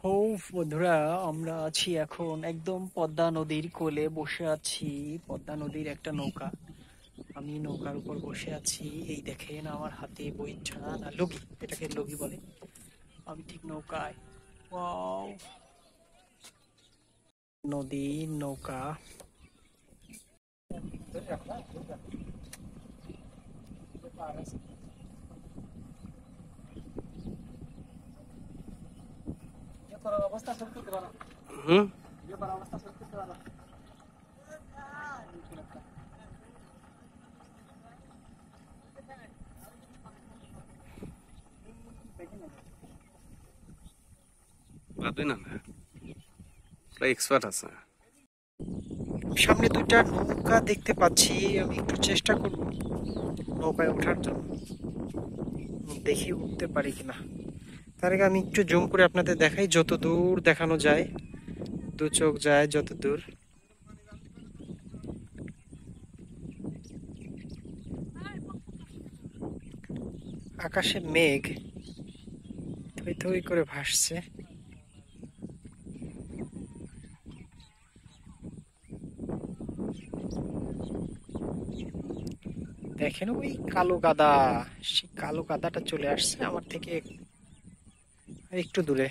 ও বন্ধুরা, আমরা আছি এখন একদম পদ্মা নদীর কোলে বসে আছি। পদ্মা নদীর একটা নৌকা, আমি নৌকার উপর বসে আছি। এই দেখেন আমার হাতে বইটা না লগি, এটাকে লগি বলে। আমি ঠিক নৌকায়। ওয়াও, নদীর নৌকা। হুম, পারবে না না, এক্সপার্ট আছে। সামনে দুইটা নৌকা দেখতে পাচ্ছি, আমি একটু চেষ্টা করব নৌকায় ওঠার জন্য। দেখি উঠতে পারি কিনা। তার আগে আমি একটু জুম করে আপনাদের দেখাই, যত দূর দেখানো যায়, দু চোখ যায় যত দূর। আকাশে মেঘ থই থই করে ভাসছে। দেখেন ওই কালো গাদা, সেই কালো গাদাটা চলে আসছে আমার থেকে একটু দূরে।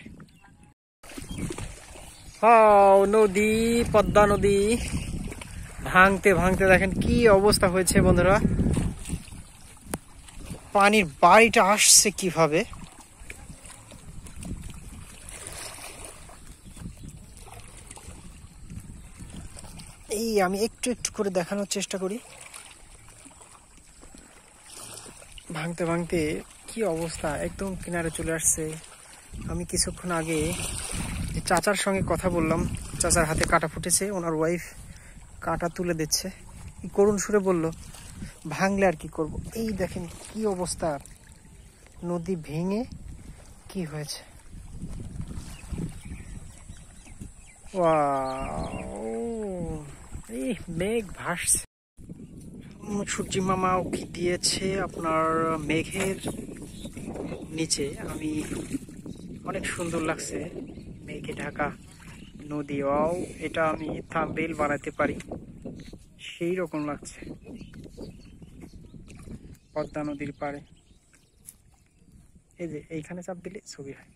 নদী, পদ্মা নদী ভাঙতে ভাঙতে দেখেন কি অবস্থা হয়েছে বন্ধুরা। পানির বাড়িটা আসছে কিভাবে। এই আমি একটু একটু করে দেখানোর চেষ্টা করি। ভাঙতে ভাঙতে কি অবস্থা, একদম কিনারে চলে আসছে। আমি কিছুক্ষণ আগে চাচার সঙ্গে কথা বললাম, চাচার হাতে কাটা ফুটেছে, ওনার ওয়াইফ কাটা তুলে দিচ্ছে। কি করুণ সুরে বলল, ভাঙলে আর কি করব। এই দেখেন কি অবস্থা, নদী ভেঙে কি হয়েছে। ওয়াও, এই মেঘ ভাসছে। সূর্যি মামা উকি দিয়েছে আপনার মেঘের নিচে। আমি অনেক সুন্দর লাগছে, মেঘে ঢাকা নদী। ওয়াও, এটা আমি থাম্বনেইল বানাতে পারি, সেই রকম লাগছে পদ্মা নদীর পাড়ে। এই যে এইখানে চাপ দিলে ছবি হয়।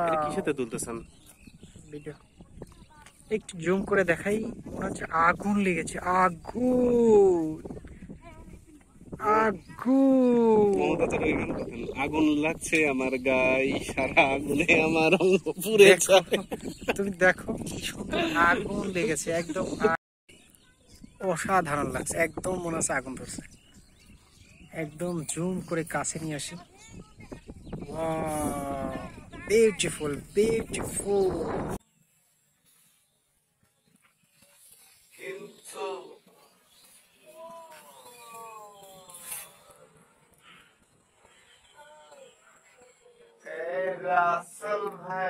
এটা ওয়াও, কিসেতে তুলতেছেন? ভিডিও একটু জুম করে দেখাই, মনে হচ্ছে আগুন লেগেছে। আগুন, আগুন। আগুন লাগছে আমার গায়ে, সারা আগুনে আমার অঙ্গ পুড়ে দেখো, যায়। তুমি দেখো কি সুন্দর আগুন লেগেছে, একদম অসাধারণ লাগছে। একদম মনে হচ্ছে আগুন ধরছে। একদম জুম করে কাছে নিয়ে আসি। Wow, beautiful beautiful. तेरा असल है